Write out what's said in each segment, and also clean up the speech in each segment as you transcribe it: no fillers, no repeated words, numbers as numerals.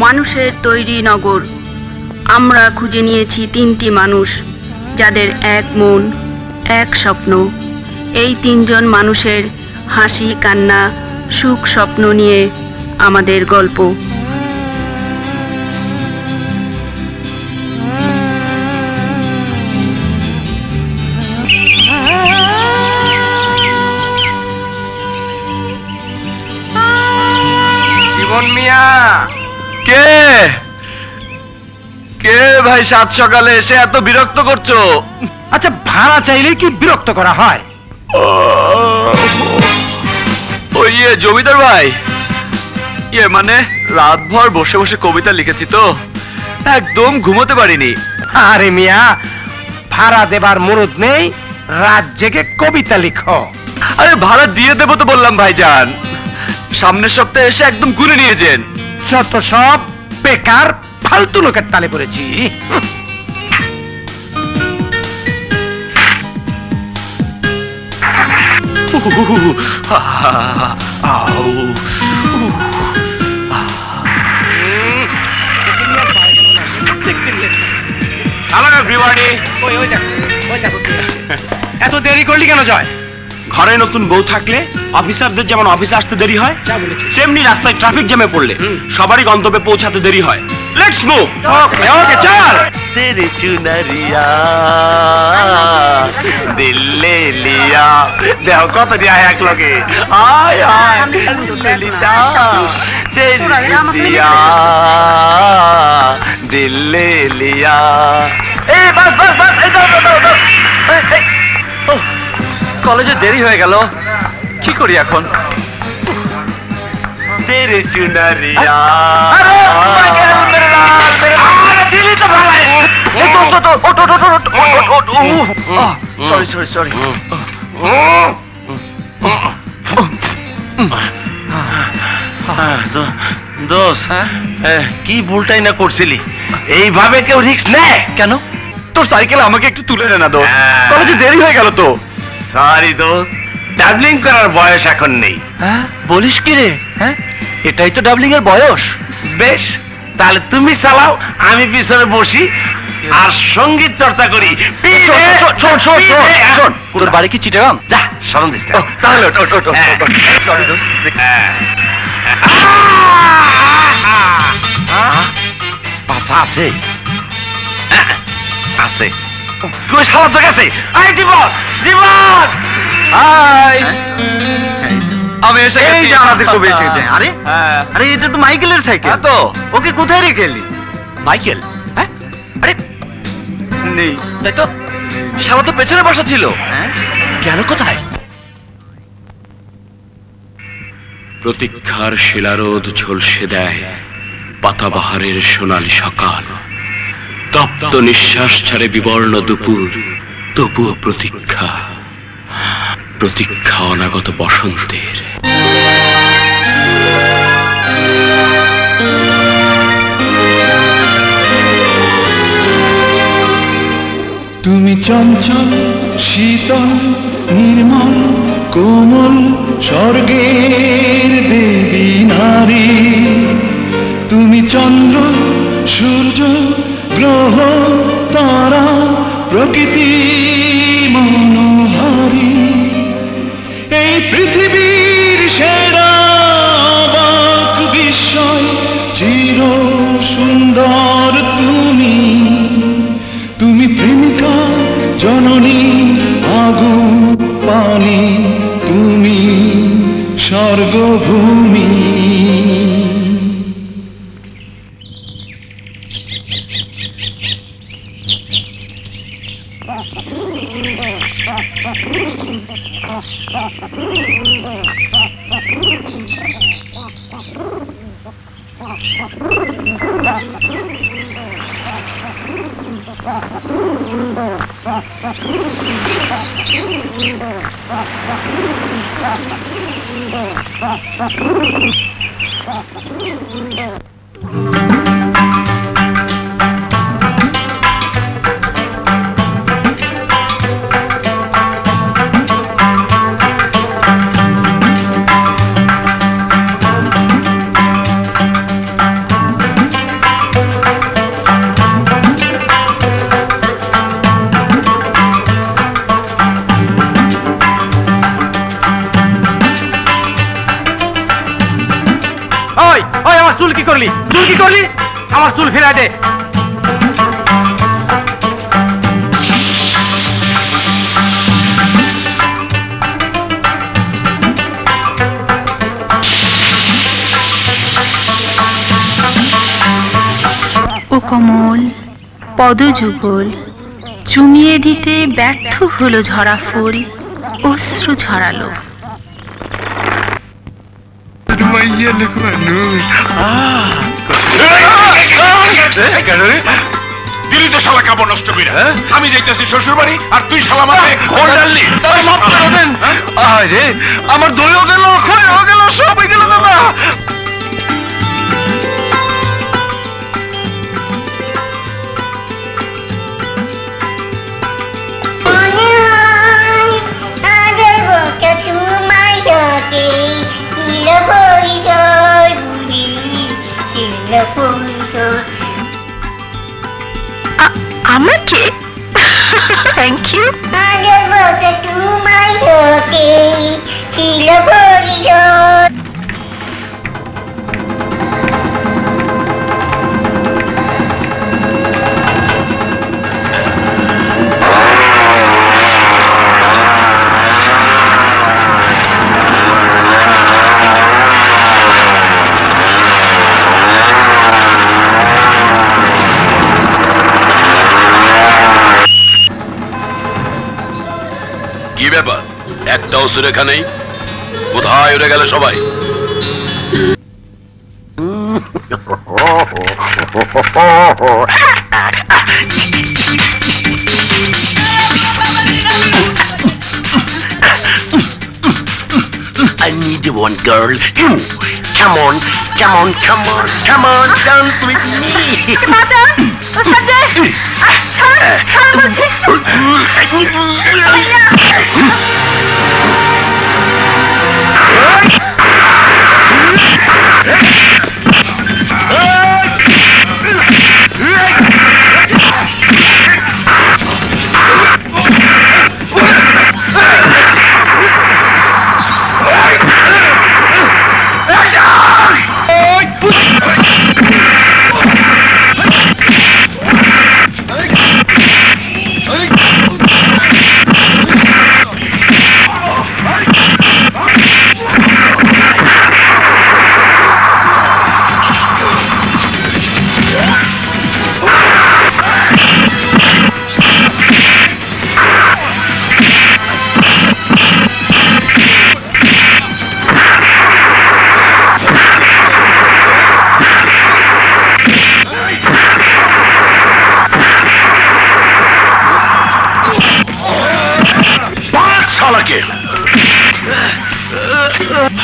মানুষের তৈরি নগর। আমরা খুঁজে নিয়েছি 3টি মানুষ, যাদের এক মন, এক স্বপ্ন। এই 3জন মানুষের হাসি, কান্না, সুখ, স্বপ্ন নিয়ে আমাদের গল্প। জীবন মিয়া, কে কে ভাই সাত সকালে এসে এত বিরক্ত করছো? আচ্ছা, ভাড়া চাইলে কি বিরক্ত করা হয়? ওই জমিদার ভাই, মানে রাতভর বসে বসে কবিতা লিখেছি তো, একদম ঘুমোতে পারিনি। আরে মিয়া, ভাড়া দেবার মুরুদ নেই, রাত জেগে কবিতা লিখো। আরে ভাড়া দিয়ে দেবো তো বললাম ভাইজান, সামনের সপ্তাহে এসে একদম গুনে নিয়ে যান। যত সব বেকার ফালতু লোকের তালে পড়েছি। এত দেরি করলি কেন জয়? ঘরে নতুন বউ থাকলে অফিসারদের যেমন অফিসে আসতে দেরি হয়, তেমনি রাস্তায় ট্রাফিক জ্যামে পড়লে সবারই গন্তব্যে পৌঁছাতে দেরি হয়। Let's move. ওকে ওকে, চল। তেরে চুনরিয়া দিল লে লিয়া, দেখো কত দিয়া এক লগে। আয় আয় লিলিতা, তেরে চুনরিয়া দিল লে লিয়া। এই বাস বাস বাস, এই দাও দাও দাও। কলেজে দেরি হয়ে গেল, কি করি এখন? তেরে চুনরিয়া, সরি সরি সরি। দোষ, কি ভুলটাই না করছিলি? এইভাবে কেউ রিস্ক নেয় কেন? তোর সাইকেল আমাকে একটু তুলে নে না দোষ, কলেজে দেরি হয়ে গেল তো। সরি দোষ, ডাবলিং করার বয়স এখন নেই। বলিস কি রে? হ্যাঁ, এটাই তো ডাবলিং এর বয়স। বেশ, তাহলে তুমি চালাও, আমি পিছনে বসি আর সঙ্গীত চর্চা করি। তোর বাড়ি কি চিটাগাং? যা শরম দিস না। তাহলে পাশা আছে আছে, তুই সালাদ তো গেছে। আই জীবন, জীবন হাই, আমি এসে গেছি। আমাদের কবে এসে গেছে? আরে আরে, এটা তো মাইকেলের সাইকেল। তো ওকে কোথায় রেখে এলি? মাইকেল? হ্যাঁ, আরে নেই তাই তো, শালা তো পেছনে বসা ছিল। কেন, কোথায়? প্রতীক্ষার শিলারোদ ঝলসে দেয় পাতাবাহারের সোনালি সকাল, তপ্ত নিঃশ্বাস ছাড়ে বিবর্ণ দুপুর, তবুও প্রতীক্ষা, প্রতীক্ষা অনাগত বসন্তের। তুমি চঞ্চল, শীতল, নির্মল, কোমল, স্বর্গের দেবী নারী। তুমি চন্দ্র, সূর্য, গ্রহ, তারা, প্রকৃতি মনোহারী। এই পৃথিবীর সেরা অবাক বিস্ময়, চির সুন্দর তুমি। তুমি প্রেমিকা, জননী, আগুন পানি, তুমি স্বর্গভূমি। ওই আমার চুল কি করলি? আমার চুল ফেরায় দে। ও কমল পদযুগল চুমিয়ে দিতে ব্যর্থ হলো ঝরা ফুল, অশ্রু ঝরালো। দিলি তো শালা কাপড় নষ্ট করে। আমি যাইতেছি শ্বশুর বাড়ি আর তুই শালা মাথায় খোল ডাললি। আমার দইও গেল, খইও গেল, সবই গেল দাদা। আমাকে থ্যাংক ইউ। কি ব্যাপার? একটাও সুরেখা নেই, কোথায় উড়ে গেল সবাই? I need one girl. You, come on, come on, come on, come on, dance with me.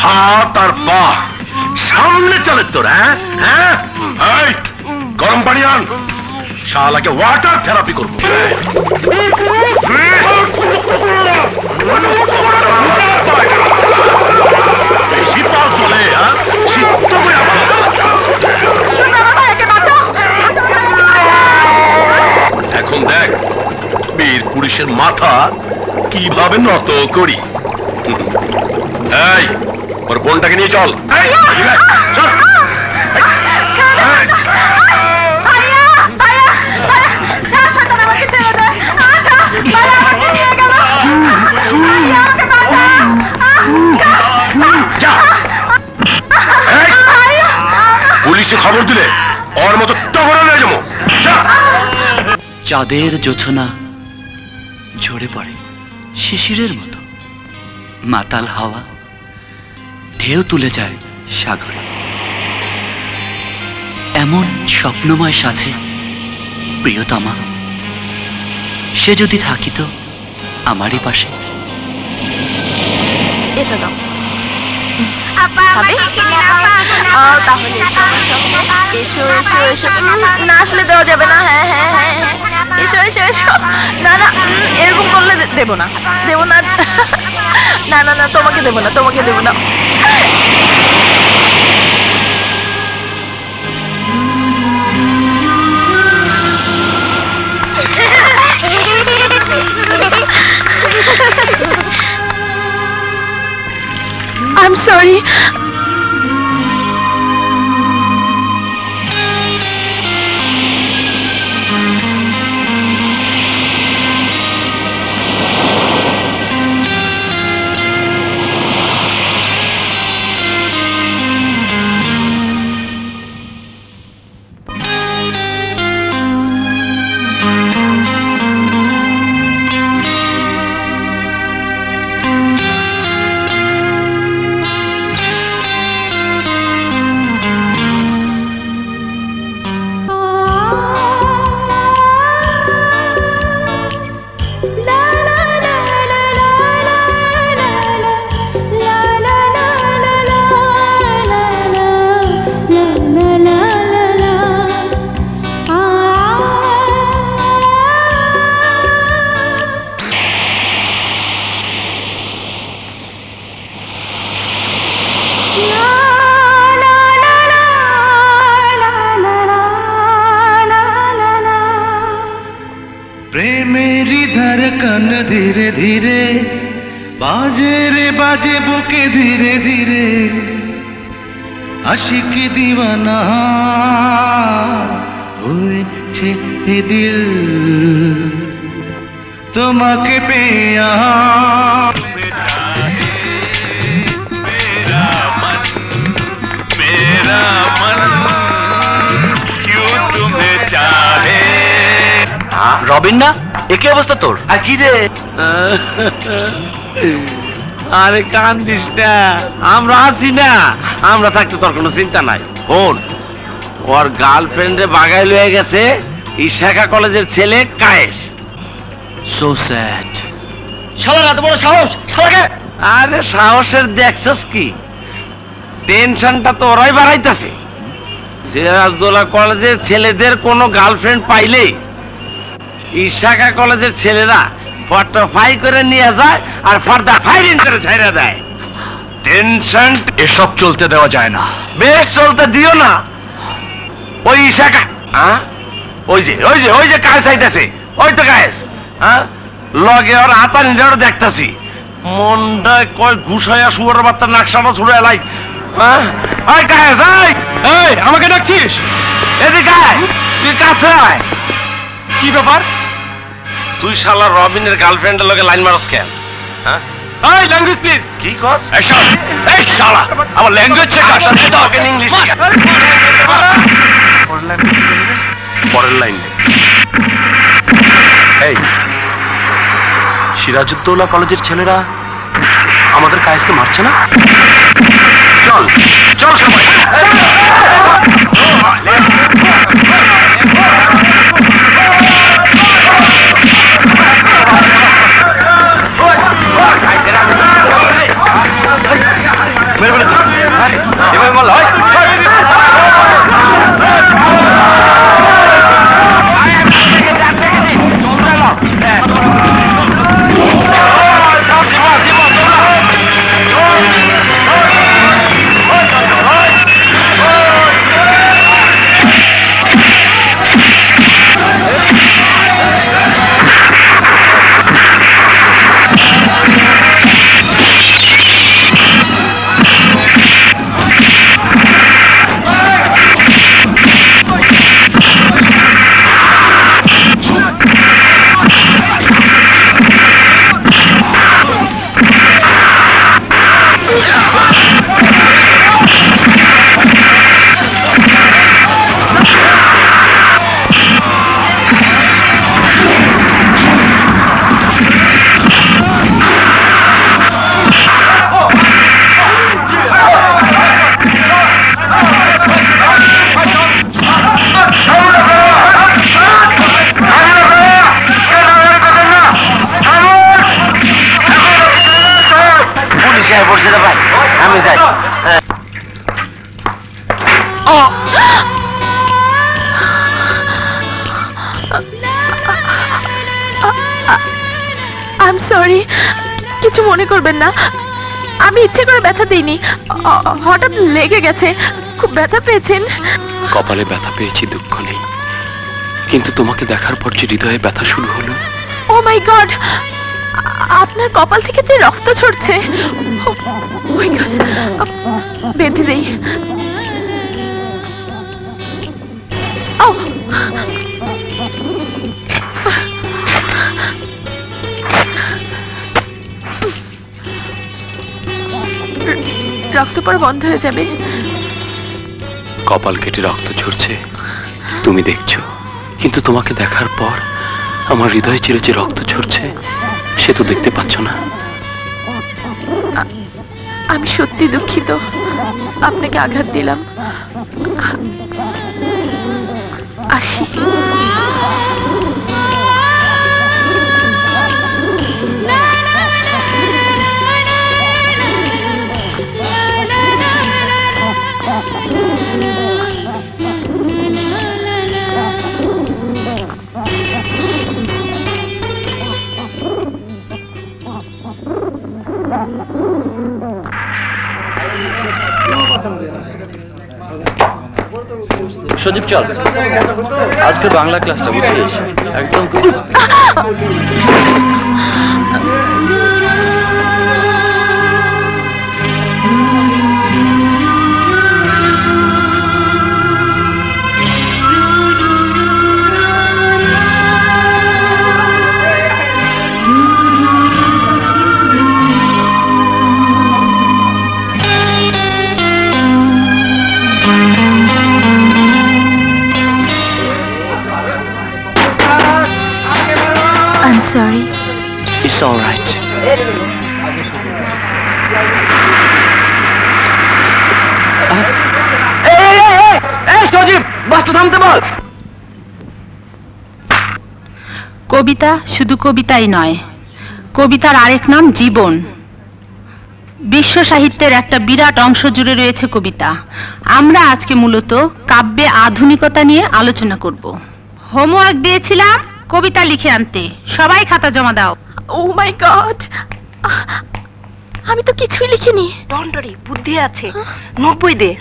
হাত আর পা সামনে চলে তোর। হ্যাঁ, গরম পানি আন, শালাকে ওয়াটার থেরাপি করবো। বেশি পাও চলে। এখন দেখ বীর পুরুষের মাথা কিভাবে নত করি। এই ওর বোনটাকে নিয়ে চল। পুলিশে খবর দিলে ওর মতো টগরা নিয়ে যাবো। চাঁদের জোছনা ঝরে পড়ে শিশিরের মতো, মাতাল হাওয়া ঢেউ তুলে যায় সাগরে। এমন স্বপ্নময় সাথে প্রিয়তমা, সে যদি থাকিত আমারই পাশে। এটা দাও। না আসলে দেওয়া যাবে না। হ্যাঁ হ্যাঁ হ্যাঁ, এসো এসো এসো। না না, এরকম করলে দেবো না, দেবো না। না না না, তোমাকে দেবো না, তোমাকে দেবো না। I'm sorry. मेरी धड़कन धीरे धीरे बाजे रे बाजे बुके धीरे धीरे आशिक दीवाना হয়েছে এ দিল তোমাকে পেয়া मेरा मन क्यों तुम्हें चाहे। রবিন না একই অবস্থা তোর আর কি রে আরে কান্দিস না আমরা আছি না আমরা থাকতে তোর কোনো চিন্তা নাই শোন ওর গার্লফ্রেন্ডে বাগাই লয়ে গেছে ইশাকা কলেজের ছেলে কায়েস সো স্যাড শালার এত বড় সাহস শালাকে আরে সাহসের দেখছস কি টেনশনটা তো ওরাই বাড়াইতেছে সিরাজদৌল্লা কলেজের ছেলেদের কোনো গার্লফ্রেন্ড পাইলে ইশাকা কলেজের ছেলেরা ফটো ফাই করে নিয়ে যায় আর ফর্দা ফাইরিং করে ছেড়ে দেয় টেনশন এসব চলতে দেওয়া যায় না বেশ চলতে দিও না ওই ইশাকা ওই যে কায়েস আইতাছে ওই তো কায়েস লগে ওর হাতা নিজেরও দেখতাছি মনটা কয় ঘুষাইয়া শুয়ার বাচ্চা নাকশাটা ছুড়ে এলাই ওই কায়েস এই আমাকে ডাকছিস এদিকে আয় তুই কাছে আয় কি ব্যাপার তুই শালা রবিনের গার্লফ্রেন্ডের লগে লাইন মারস কেন এই ল্যাঙ্গুয়েজ প্লিজ কি কস এই শালা আমার ল্যাঙ্গুয়েজ শেখা তোকে ইংলিশ পরের লাইন এই সিরাজউদ্দৌলা কলেজের ছেলেরা আমাদের কায়েসকে মারছে না চল চল সবাই এবার বল হয় আমি যাই আই এম সরি কিছু মনে করবেন না আমি ইচ্ছে করে ব্যথা দিইনি হঠাৎ লেগে গেছে খুব ব্যথা পেয়েছেন কপালে ব্যথা পেয়েছি দুঃখ নেই কিন্তু তোমাকে দেখার পর যে হৃদয়ে ব্যথা শুরু হলো ও মাই গড আপনার কপাল থেকে যে রক্ত ঝরছে বেঁধে দেই রক্ত পড়া বন্ধ হয়ে যাবে কপাল কেটে রক্ত ঝরছে তুমি দেখছো কিন্তু তোমাকে দেখার পর আমার হৃদয় চিরে যে রক্ত ঝরছে সে তো দেখতে পাচ্ছ না আমি সত্যি দুঃখিত আপনাকে আঘাত দিলাম আসি সজীব চল, আজকে বাংলা ক্লাসটা বুঝিস একদম। Sorry. It's all right. সজীব, বাসটা থামতে বল। কবিতা শুধু কবিতাই নয়, কবিতার আরেক নাম জীবন। বিশ্ব সাহিত্যের একটা বিরাট অংশ জুড়ে রয়েছে কবিতা। আমরা আজকে মূলত কাব্যে আধুনিকতা নিয়ে আলোচনা করব। হোমওয়ার্ক দিয়েছিলাম কবিতা লিখে আনতে, সবাই খাতা জমা দাও। ও মাই গড, আমি তো কিছুই লিখিনি। ডন্ডরি বুদ্ধি আছে, 90 দে।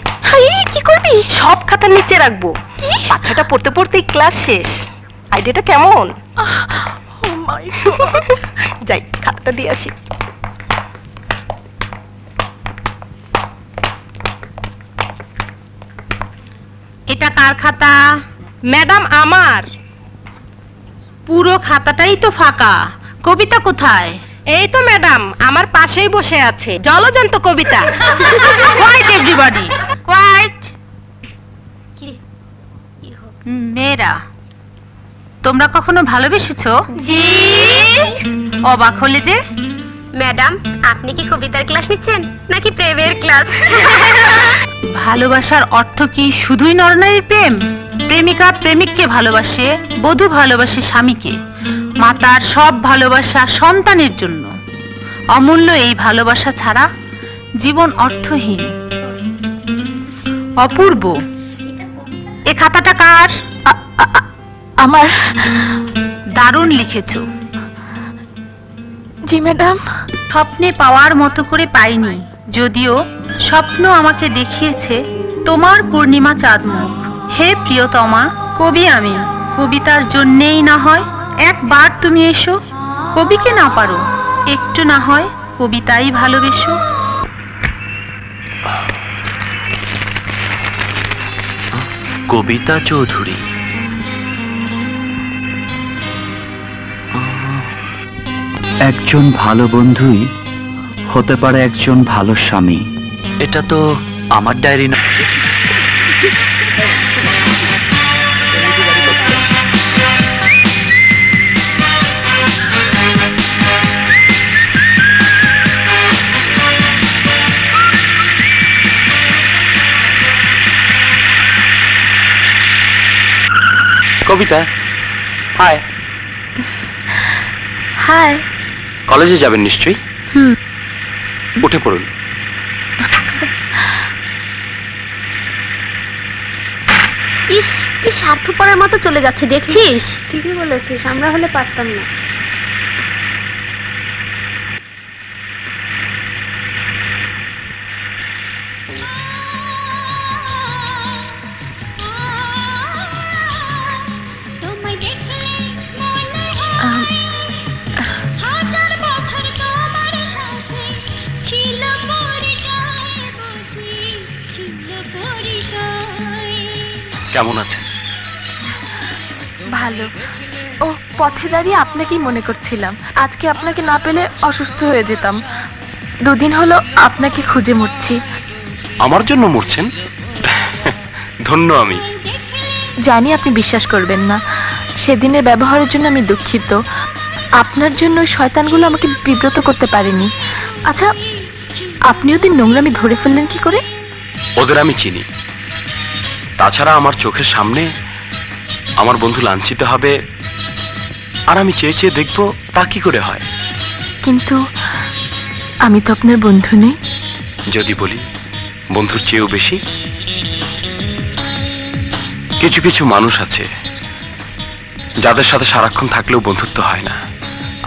কি করবি? সব খাতার নিচে রাখবো। বাচ্চাটা পড়তে পড়তেই ক্লাস শেষ। আইডিয়াটা কেমন? ও মাই গড, যাই খাতাটা দিয়ে আসি। এটা কার খাতা? ম্যাডাম আমার। পুরো খাতাটাই তো ফাঁকা, কবিতা কোথায়? এই তো ম্যাডাম, আমার পাশেই বসে আছে জলজন্ত কবিতা। Quiet everybody, quiet. মেয়েরা, তোমরা কখনো ভালোবেসেছো? জি। অবাক হলে যে। ম্যাডাম, আপনি কি কবিতার ক্লাস নিচ্ছেন নাকি প্রেমের ক্লাস? ভালোবাসার অর্থ কি শুধুই নরনারীর প্রেম? প্রেমিকা প্রেমিককে ভালোবাসে, বধূ ভালোবাসে স্বামীকে। মাতার সব ভালোবাসা সন্তানের জন্য। অমূল্য এই ভালোবাসা ছাড়া জীবন অর্থহীন। অপূর্ব, এ খাতাটা কার? আমার। দারুণ লিখেছো। জি ম্যাডাম। স্বপ্নে পাওয়ার মতো করে পাইনি, যদিও স্বপ্ন আমাকে দেখিয়েছে তোমার পূর্ণিমা চাঁদ মুখ। হে প্রিয়তমা, কবি আমি, কবিতার জন্যেই না হয় একবার তুমি এসো। কবিকে না পারো, একটু না হয় কবিতাই ভালোবেসো। কবিতা চৌধুরী। একজন ভালো বন্ধুই হতে পারে একজন ভালো স্বামী। এটা তো আমার ডায়েরি না। কবিতা, হাই। হাই। কলেজে যাবেন নিশ্চয়ই? উঠে পড়ুন। ইস, কি স্বার্থপরের মতো চলে যাচ্ছে দেখছিস? ঠিকই বলেছিস, আমরা হলে পারতাম না। কেমন আছেন? ভালো। ও, পথে দাঁড়িয়ে আপনাকেই মনে করছিলাম। আজকে আপনাকে না পেলে অসুস্থ হয়ে যেতাম। দুদিন হলো আপনাকে খুঁজে মরছি। আমার জন্য মরছেন? ধন্য আমি। জানি আপনি বিশ্বাস করবেন না, সেদিনের ব্যবহারের জন্য আমি দুঃখিত। আপনার জন্য ওই শয়তানগুলো আমাকে বিব্রত করতে পারেনি। আচ্ছা, আপনি ওদের নোংরামি ধরে ফেললেন কি করে? ওদের আমি চিনি। তাছাড়া আমার চোখের সামনে আমার বন্ধু লাঞ্ছিত হবে আর আমি চেয়ে চেয়ে দেখবো তা কি করে হয়? কিন্তু আমি তো আপনার বন্ধু নেই। যদি বলি বন্ধুর চেয়েও বেশি। কিছু কিছু মানুষ আছে যাদের সাথে সারাক্ষণ থাকলেও বন্ধুত্ব হয় না।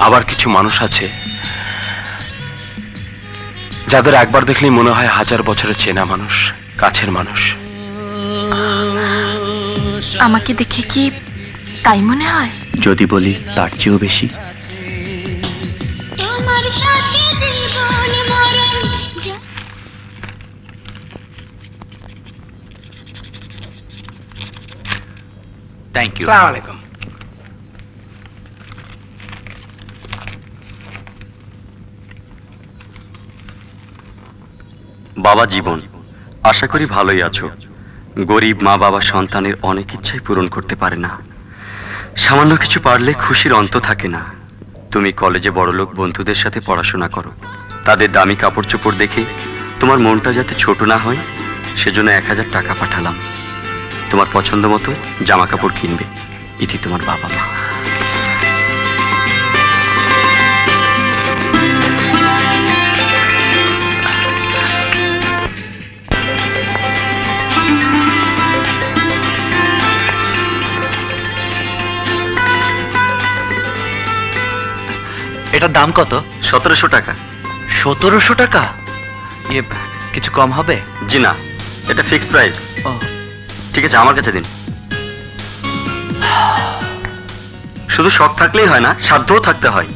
আবার কিছু মানুষ আছে যাদের একবার দেখলেই মনে হয় 1000 বছরের চেনা মানুষ, কাছের মানুষ। আমাকে দেখে কি তাই মনে হয়? যদি বলি তার চেয়েও বেশি। Thank you. আসসালামু আলাইকুম। বাবা জীবন, আশা করি ভালোই আছো। গরিব মা বাবা সন্তানের অনেক ইচ্ছাই পূরণ করতে পারে না। সামান্য কিছু পারলে খুশির অন্ত থাকে না। তুমি কলেজে বড়লোক বন্ধুদের সাথে পড়াশোনা করো, তাদের দামি কাপড় চোপড় দেখে তোমার মনটা যাতে ছোট না হয় সেজন্য 1000 টাকা পাঠালাম। তোমার পছন্দ মতো জামা কাপড় কিনবে। ইতি তোমার বাবা মা। এটার দাম কত? 1700 টাকা। 1700 টাকা? কিছু কম হবে? জি না, এটা ফিক্সড প্রাইস। ঠিক আছে, আমার কাছে দিন। শুধু শখ থাকলেই হয় না, সাধ্যও থাকতে হয়।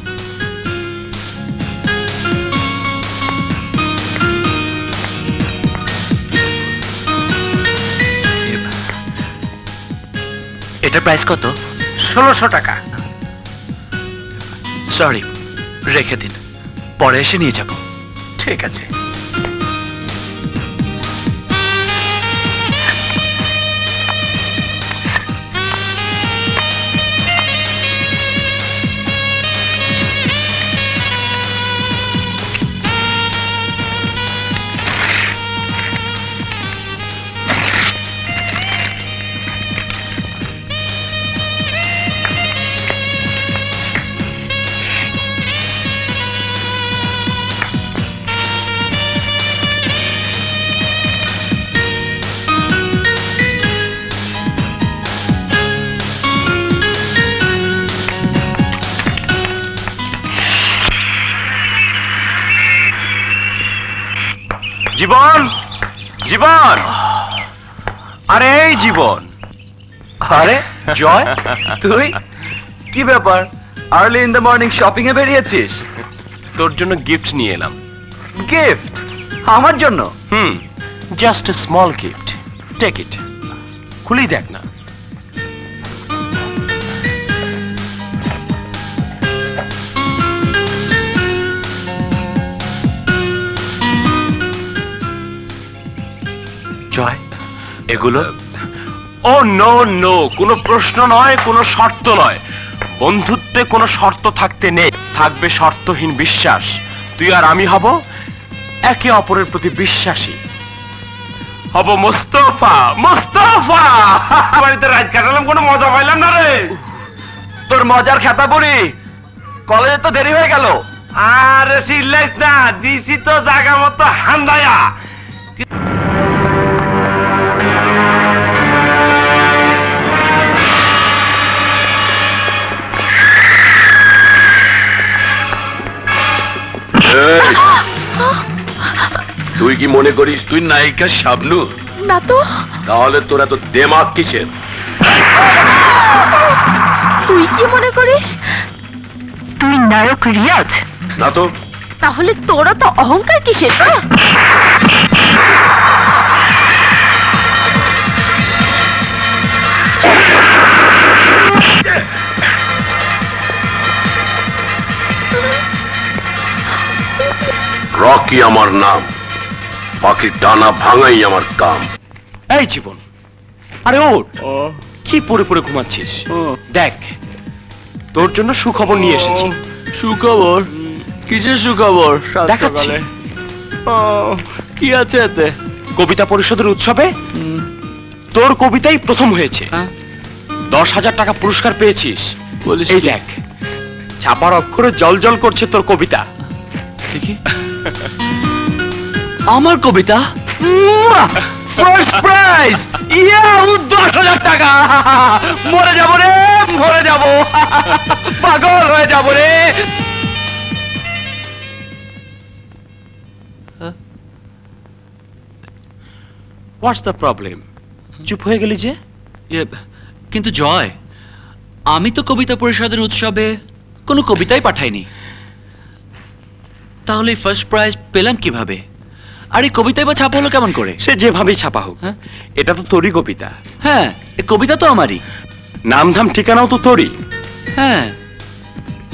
এটার প্রাইস কত? 1600 টাকা। সরি, রেখে দিন, পরে এসে নিয়ে যাব। ঠিক আছে। জীবন, জীবন, আরে এই জীবন। আরে জয়, তুই? কি ব্যাপার, early in the morning shopping এ বেরিয়েছিস? তোর জন্য গিফট নিয়ে এলাম। গিফট? আমার জন্য? Just a small gift, take it. খুলি দেখ না। জয়, এগুলো? ও নো নো, কোনো প্রশ্ন নয়, কোনো শর্ত নয়। বন্ধুত্বে কোনো শর্ত থাকতে নেই, থাকবে শর্তহীন বিশ্বাস। তুই আর আমি হব একে অপরের প্রতি বিশ্বাসী, হব মোস্তফা। মোস্তফা বাড়িতে রাত কাটালাম, কোনো মজা পাইলাম না রে। তোর মজার খেতা বুড়ি, কলেজে তো দেরি হয়ে গেল। আরে সিল্লাইস না, দিছি তো জায়গা মতো হান্দায়া। তুই কি মনে করিস তুই নায়িকা শাবনূর? না তো। তাহলে তোর এত দেমাগ কিসের? তুই কি মনে করিস তুই নায়ক রিয়াজ? না তো। তাহলে তোরা তো অহংকার কিসের? রকি আমার নাম, পাখির ডানা ভাঙাই আমার কাম। এই জীবন, আরে ওঠ, কি পড়ে পড়ে ঘুমাচ্ছিস? দেখ, তোর জন্য সুখবর নিয়ে এসেছি। সুখবর? কিসের সুখবর? দেখাচ্ছি। কি আছে এতে? কবিতা পরিষদের উৎসবে তোর কবিতাই প্রথম হয়েছে। 10,000 টাকা পুরস্কার পেয়েছিস। এই দেখ, ছাপার অক্ষরে জল জল করছে তোর কবিতা। দেখি। আমার কবিতা? First prize! ইয়া, 10,000 টাকা! মরে যাব রে, মরে যাব, পাগল হয়ে যাব রে। What's the problem? চুপ হয়ে গেলি যে? কিন্তু জয়, আমি তো কবিতা পরিষদের উৎসবে কোনো কবিতাই পাঠাইনি, তাহলে ফার্স্ট প্রাইজ পেলাম কিভাবে? আর এই কবিতাই বা ছাপা হলো কেমন করে? সে যেভাবেই ছাপা হোক, এটা তো তোরই কবিতা। হ্যাঁ, এই কবিতা তো আমারই, নাম ধাম ঠিকানাও তো তোরই। হ্যাঁ।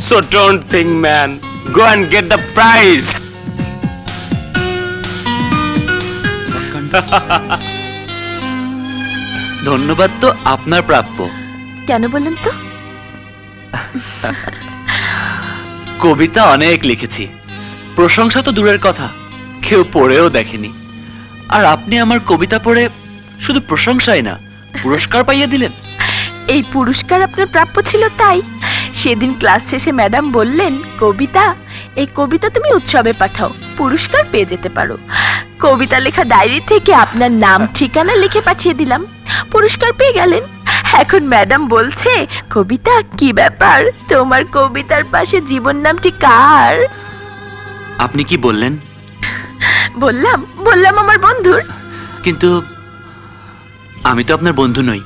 So don't think, man. Go and get the prize. ধন্যবাদ তো আপনার প্রাপ্য। কেন বললেন তো? কবিতা অনেক লিখেছি, প্রশংসা তো দূরের কথা, কেউ পড়েও দেখেনি। আর আপনি আমার কবিতা পড়ে শুধু প্রশংসাই না, পুরস্কার পাইয়ে দিলেন। এই পুরস্কার আপনার প্রাপ্য ছিল, তাই সেদিন ক্লাস শেষে ম্যাডাম বললেন, এই কবিতা তুমি উৎসবে পাঠাও, পুরস্কার পেয়ে যেতে পারো। কবিতা লেখা ডায়েরি থেকে আপনার নাম ঠিকানা লিখে পাঠিয়ে দিলাম, পুরস্কার পেয়ে গেলেন। এখন ম্যাডাম বলছে, কবিতা কি ব্যাপার, তোমার কবিতার পাশে জীবন নামটি কার? আপনি কি বললেন? বললাম আমার বন্ধুর। কিন্তু আমি তো আপনার বন্ধু নই।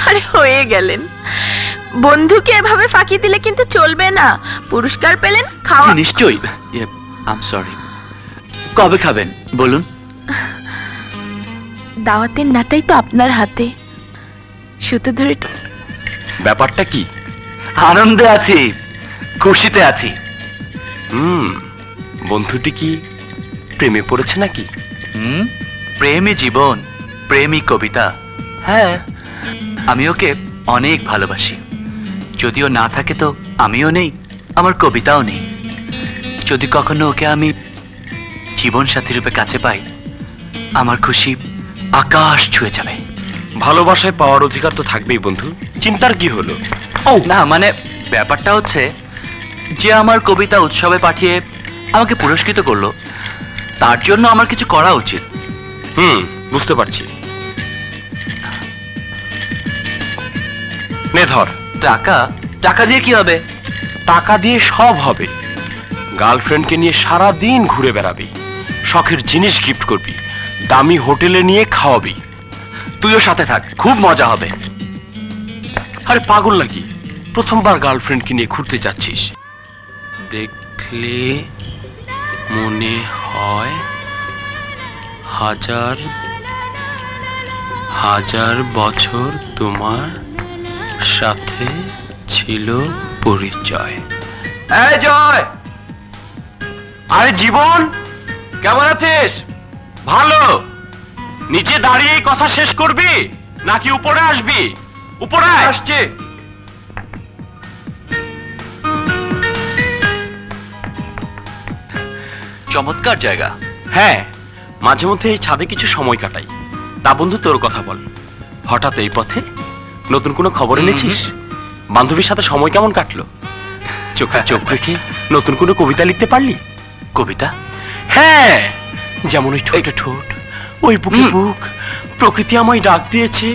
আরে হয়ে গেলেন, বন্ধুকে এভাবে ফাঁকি দিলে কিন্তু চলবে না। পুরস্কার পেলেন, খাওয়া নিশ্চয়ই। I am sorry. কবে খাবেন বলুন? দাওয়াতের নাটাই তো আপনার হাতে, সুতো ধরে। ব্যাপারটা কি? আনন্দে আছি, খুশিতে আছি। বন্ধুটি কি প্রেমে পড়েছে নাকি? প্রেমই জীবন, প্রেমই কবিতা। হ্যাঁ, আমি ওকে অনেক ভালোবাসি। যদিও না থাকে তো আমিও নেই, আমার কবিতাও নেই। যদি কখনো ওকে আমি জীবন সাথী রূপে কাছে পাই, আমার খুশি আকাশ ছুঁয়ে যাবে। ভালোবাসায় পাওয়ার অধিকার তো থাকবেই বন্ধু, চিন্তার কি হলো? না, মানে ব্যাপারটা হচ্ছে যে আমার কবিতা উৎসবে পাঠিয়ে আমাকে পুরস্কৃত করলো, তার জন্য আমার কিছু করা উচিত। বুঝতে পারছি। নে ধর। টাকা দিয়ে কি হবে? টাকা দিয়ে সব হবে। গার্লফ্রেন্ডকে নিয়ে সারা দিন ঘুরে বেড়াবি, শখের জিনিস গিফট করবি, দামি হোটেলে নিয়ে খাওয়াবি। তুইও সাথে থাক, খুব মজা হবে। আরে পাগল নাকি, প্রথমবার গার্লফ্রেন্ডকে নিয়ে ঘুরতে যাচ্ছিস। দেখলে মনে হয় হাজার হাজার বছর তোমার সাথে ছিল পরিচয়। এই জয়! আরে জীবন, কেমন আছিস? ভালো। নিচে দাঁড়িয়ে কথা শেষ করবি নাকি উপরে আসবি? উপরে আসছে। চমৎকার জায়গা। হ্যাঁ, মাঝে মধ্যে এই ছাদে কিছু সময় কাটাই। তা বন্ধু, তোর কথা বল, হঠাৎ এই পথে নতুন কোনো খবর এনেছিস? বান্ধবীর সাথে সময় কেমন কাটলো? চোখে চোখ রেখে নতুন কোনো কবিতা লিখতে পারলি? কবিতা? হ্যাঁ, যেমন ওই ঠোঁটে ঠোঁট, ওই বুকে বুক, প্রকৃতি আমায় ডাক দিয়েছে,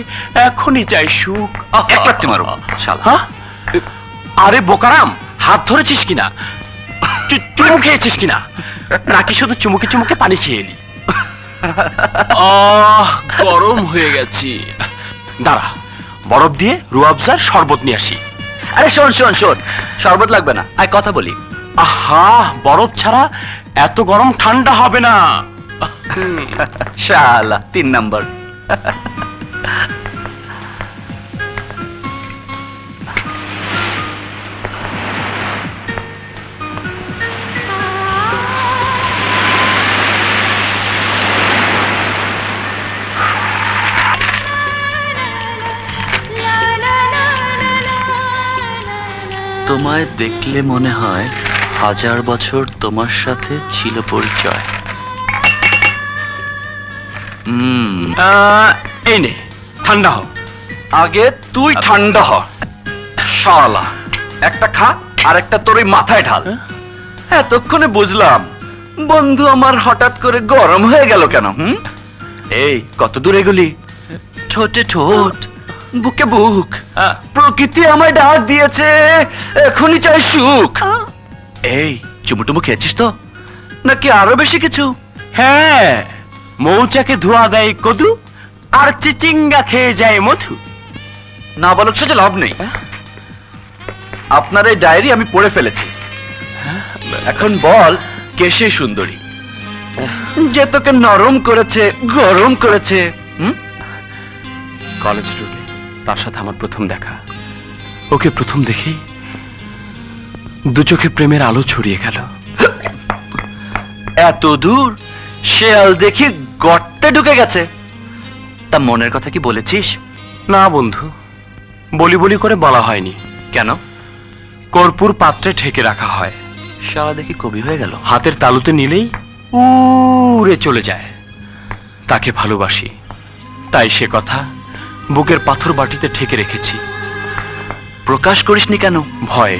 এখনই চাই সুখ। এক লাগতে মারো শালা। হ্যাঁ? আরে বোকারাম, হাত ধরেছিস কিনা? চুমু খেয়েছিস কিনা? নাকি শুধু চুমুকে চুমুকে পানি খেয়ে এলি? গরম হয়ে গেছি। দাঁড়া, বরফ দিয়ে রুয়াবজার শরবত নিয়ে আসি। আরে শোন, শরবত লাগবে না, আয় কথা বলি। আহা, বরফ ছাড়া এত গরম ঠান্ডা হবে না। শালা 3 নাম্বার। তোমায় দেখলে মনে হয় হাজার বছর তোমার সাথে ছিল পরিচয়। এই নে, ঠান্ডা হ। আগে তুই ঠান্ডা হ শালা। একটা খা আর একটা তোর ওই মাথায় ঢাল। এতক্ষণে বুঝলাম বন্ধু আমার হঠাৎ করে গরম হয়ে গেল কেন। এই কত দূর এগুলি? ঠোঁটে ঠোঁট, বুকে বুক, প্রকৃতি আমায় ডাক দিয়েছে, এখনই চাই সুখ। এই চুমুটুমু খেয়েছিস তো নাকি আরো বেশি কিছু? হ্যাঁ, মৌচাকে ধোয়া দেয় কদু আর চিচিঙ্গা খেয়ে যায় মধু। না বলার সাথে লাভ নেই। আপনার এই ডায়েরি আমি পড়ে ফেলেছি। এখন বল কে সেই সুন্দরী যে তোকে নরম করেছে, গরম করেছে? কলেজ রোডে তার সাথে আমার প্রথম দেখা। ওকে প্রথম দেখেই দু চোখে প্রেমের আলো ছড়িয়ে গেল। এত দূর শেয়াল দেখি গর্তে ঢুকে গেছে। তা মনের কথা কি বলেছিস? না বন্ধু, বলি বলি করে বলা হয়নি। কেন? কর্পূর পাত্রে ঢেকে রাখা হয়। শালা দেখি কবি হয়ে গেল। হাতের তালুতে নিলেই উড়ে চলে যায়। তাকে ভালোবাসি, তাই সে কথা বুকের পাথর বাটিতে ঠেকে রেখেছি। প্রকাশ করিসনি কেন? ভয়ে,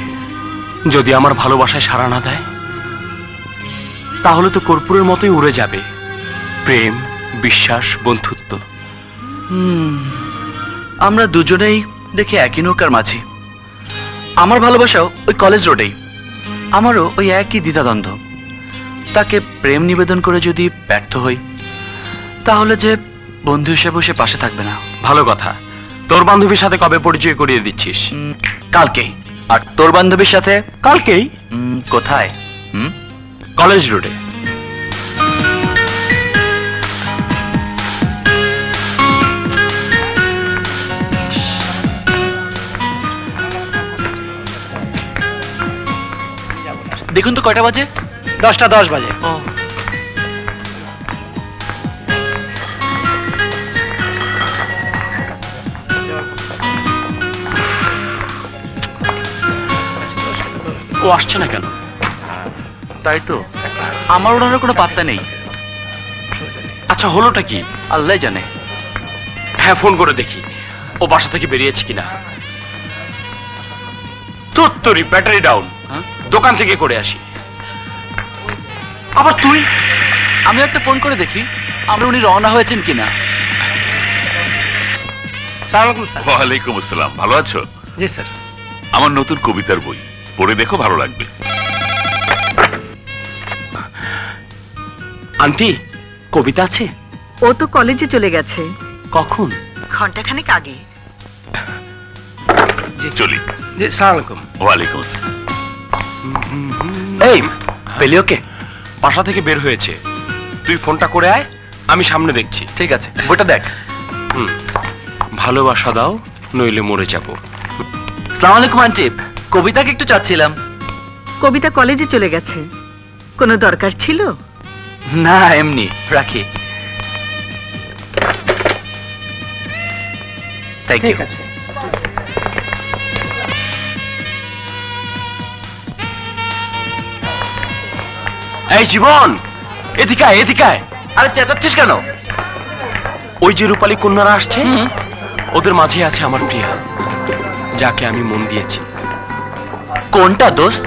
যদি আমার ভালোবাসায় সাড়া না দেয় তাহলে তো কর্পূরের মতোই উড়ে যাবে প্রেম, বিশ্বাস, বন্ধুত্ব। আমরা দুজনেই দেখি একই নৌকার মাঝি। আমার ভালোবাসাও ওই কলেজ রোডেই। আমারও ওই একই দ্বিধাদ্বন্দ্ব। তাকে প্রেম নিবেদন করে যদি ব্যর্থ হই তাহলে যে বন্ধু হিসেবে সে পাশে থাকবে না। ভালো কথা। তোর বান্ধবীর সাথে কবে পরিচয় করিয়ে দিচ্ছিস? কালকেই। আর তোর বান্ধবীর সাথে? কালকেই। কোথায়? কলেজ রোডে। দেখুন তো কয়টা বাজে? 10:10 বাজে। ও আসছে না কেন? তাই তো, আমার ওনার কোনো পাত্তা নেই। আচ্ছা, হলোটা কি? আল্লাহ জানে। হ্যাঁ, ফোন করে দেখি ও বাসা থেকে বেরিয়েছে কিনা। তোর ব্যাটারি ডাউন। দোকান থেকে করে আসি। আবার তুই? আমি একটা ফোন করে দেখি আমরা উনি রওনা হয়েছেন কিনা। ওয়ালাইকুম আসসালাম। ভালো আছো? জি স্যার। আমার নতুন কবিতার বই পড়ে দেখো, ভালো লাগবে। আন্টি, কবিতা আছে? ও তো কলেজে চলে গেছে। কখন? ঘন্টাখানেক আগে। চলি। জি, আসসালামু আলাইকুম। ওয়ালাইকুম আসসালাম। এই, পেলি ওকে? বাসা থেকে বের হয়েছে। তুই ফোনটা করে আয়, আমি সামনে দেখছি। ঠিক আছে, বইটা দেখ। ভালোবাসা দাও, নইলে মরে যাব। আসসালামু আলাইকুম আন্টি, কবিতাকে একটু চাচ্ছিলাম। কবিতা কলেজে চলে গেছে। কোনো দরকার ছিল? না, এমনি রাখি। ঠিক আছে। এই জীবন, এদিকে আয়, এদিকে আয়। আরে চেঁচাচ্ছিস কেন? ওই যে রূপালী কন্যারা আসছে, ওদের মাঝে আছে আমার প্রিয়া, যাকে আমি মন দিয়েছি। কোনটা দোস্ত?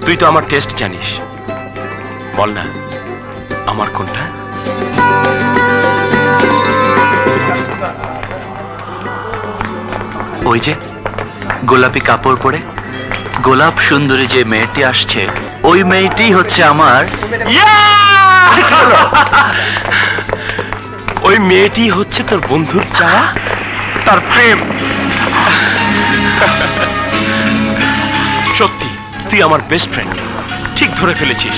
তুই তো আমার টেস্ট জানিস, বল না আমার কোনটা? ওই যে গোলাপি কাপড় পরে গোলাপ সুন্দরী যে মেয়েটি আসছে, ওই মেয়েটি হচ্ছে আমার। ওই মেয়েটি হচ্ছে তোর বন্ধুর চাওয়া, তার প্রেম। সত্যি তুই আমার বেস্ট ফ্রেন্ড। ঠিক ধরে ফেলেছিস।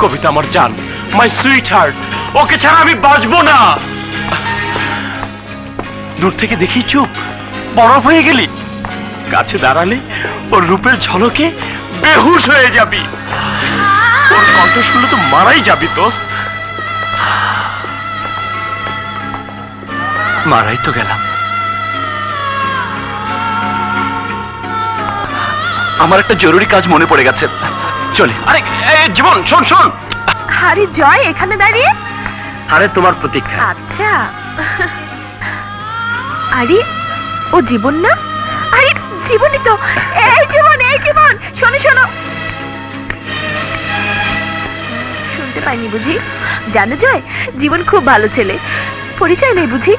কবিতা আমার জান, মাই সুইট হার্ট। ওকে ছাড়া আমি বাঁচবো না। দূর থেকে দেখি চুপ, বরফ হয়ে গেলি। কাছে দাঁড়ালে ওর রূপের ঝলকে বেহুশ হয়ে যাবি। ওর কণ্ঠ শুনলে তো মারাই যাবি দোস্ত। মারাই তো গেলাম। আমার একটা জরুরি কাজ মনে পড়ে গেছে, চলে। আরে জীবন, শোন শোন। আরে জয়, এখানে দাঁড়িয়ে? আরে তোমার প্রতীক্ষা। আচ্ছা। আরে ও জীবন না? আরে জীবনই তো। এই জীবন, এই জীবন, শোনো শোনো। শুনতে পাইনি বুঝি? জানো জয়, জীবন খুব ভালো ছেলে। পরিচয় নেই বুঝি?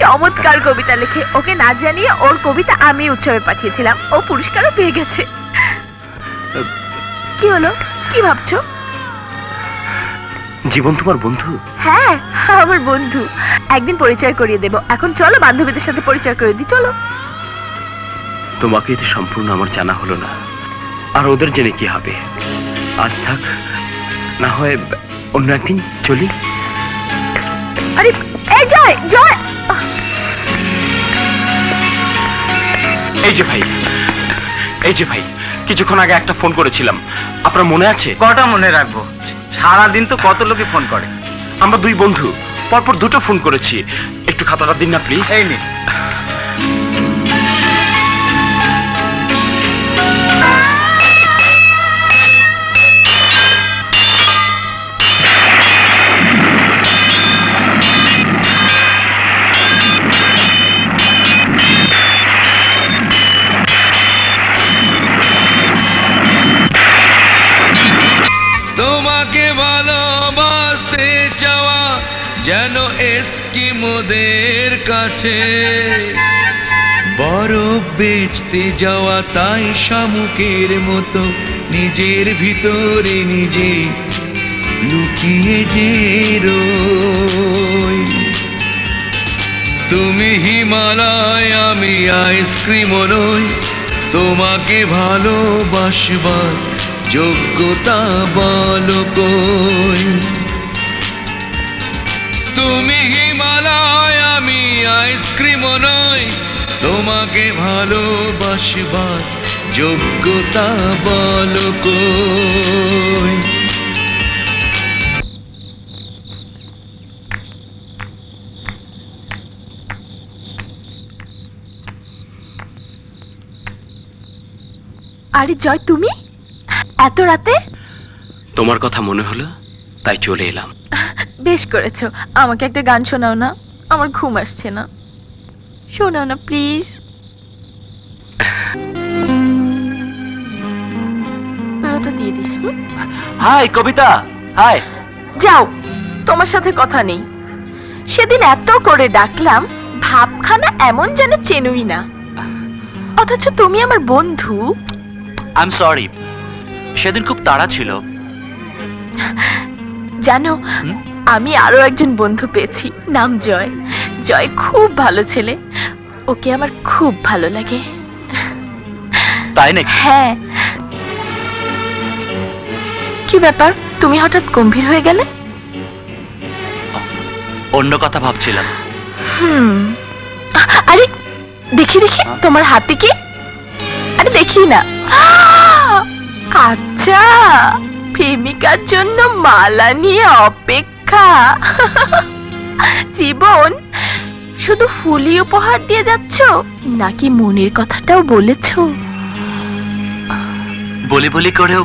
চমৎকার কবিতা লেখে। ওকে না জানিয়ে ওর কবিতা আমি উৎসবে পাঠিয়েছিলাম, ও পুরস্কারও পেয়ে গেছে। কি হলো, কি ভাবছো? জীবন তোমার বন্ধু? হ্যাঁ, আমার বন্ধু। একদিন পরিচয় করিয়ে দেব। এখন চলো বান্ধবীদের সাথে পরিচয় করে দিই, চলো। তোমাকে তো সম্পূর্ণ আমার জানা হলো না, আর ওদের জেনে কি হবে? আজ থাক, না হয় অন্য একদিন চলি। আরে এই জয়, জয়! এই যে ভাই, এই যে ভাই, কিছুক্ষণ আগে একটা ফোন করেছিলাম, আপনার মনে আছে? কটা মনে রাখবো, সারাদিন তো কত লোকে ফোন করে। আমরা দুই বন্ধু পরপর দুটো ফোন করেছি, একটু খাতাটা দিন না প্লিজ। এই নে। তোমাকে ভালোবাসতে চাওয়া যেন এস্কিমোদের কাছে বরফ বেচতে যাওয়া, তাই শামুকের মতো নিজের ভিতরে নিজে লুকিয়ে যে রই। তুমি হিমালয়, আমি আইসক্রিম নই, তোমাকে ভালোবাসবার যোগ্যতা বলো কই। তুমি হিমালয়, আমি আইসক্রিম নই, তোমাকে ভালোবাসবার যোগ্যতা বলো কই। আরে জয়, তুমি এত রাতে? তোমার কথা মনে হলো তাই চলে এলাম। বেশ করেছো। আমাকে একটা গান শোনাও না, আমার ঘুম আসছে না। শোনাও না প্লিজ। ওটা দিয়ে দিস। High Kabita, high. যাও, তোমার সাথে কথা নেই। সেদিন এত করে ডাকলাম, ভাবখানা এমন যেন চেনুই না, অথচ তুমি আমার বন্ধু। আই এম সরি, সেদিন খুব তাড়া ছিল। জানো, আমি আরো একজন বন্ধু পেয়েছি, নাম জয়। জয় খুব ভালো ছেলে, ওকে আমার খুব ভালো লাগে। তাই নাকি? হ্যাঁ। কি ব্যাপার, তুমি হঠাৎ গম্ভীর হয়ে গেলে? অন্য কথা ভাবছিলাম। আরে দেখি দেখি তোমার হাতে কি? আরে দেখি না। আচ্ছা, প্রেমিকার জন্য মালা নিয়ে অপেক্ষা। জীবন, শুধু ফুলই উপহার দিয়ে যাচ্ছ নাকি মনের কথাটাও বলেছো? বলি বলি করেও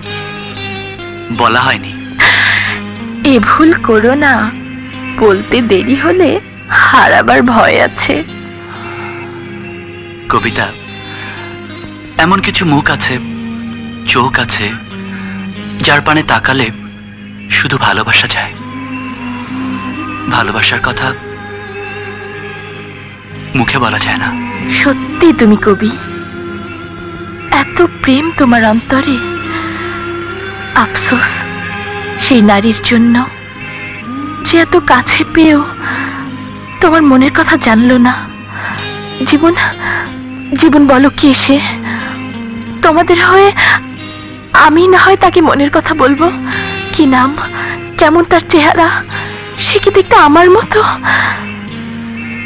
বলা হয়নি। এ ভুল করো না, বলতে দেরি হলে হারাবার ভয় আছে। কবিতা, এমন কিছু মুখ আছে, চোখ আছে, যার পানে তাকালে শুধু ভালোবাসা যায়। ভালোবাসার কথা মুখে বলা যায় না। সত্যি তুমি কবি, এত প্রেম তোমার অন্তরে। আফসোস সেই নারীর জন্য যে এত কাছে পেয়েও তোমার মনের কথা জানলো না। জীবন, জীবন বলো কি সে? তোমাদের হয়ে আমি না হয় তাকে মনের কথা বলবো। কি নাম, কেমন তার চেহারা? সে কি দেখতে আমার মতো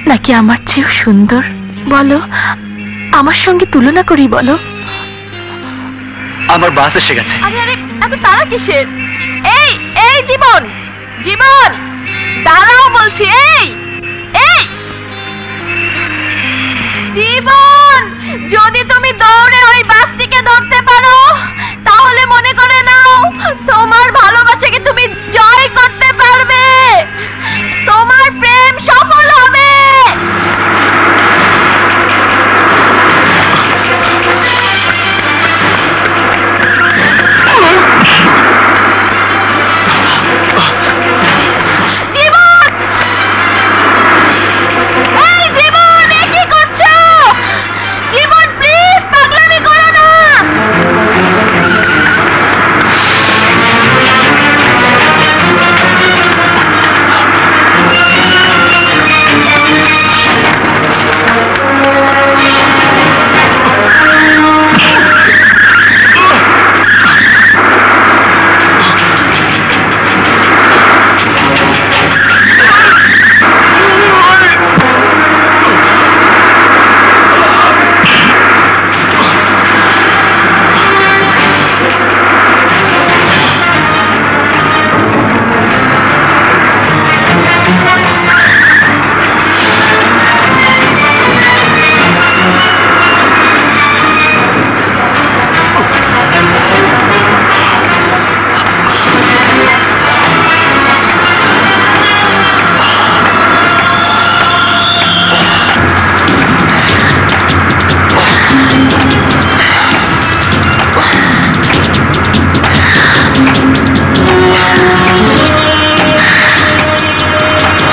নাকি আমার চেয়েও সুন্দর? বলো, আমার সঙ্গে তুলনা করি বলো। আমার বাস এসে গেছে। আরে আরে, এত তাড়া কিসের? এই এই জীবন, জীবন দাঁড়াও বলছি। এই এই জীবন, যদি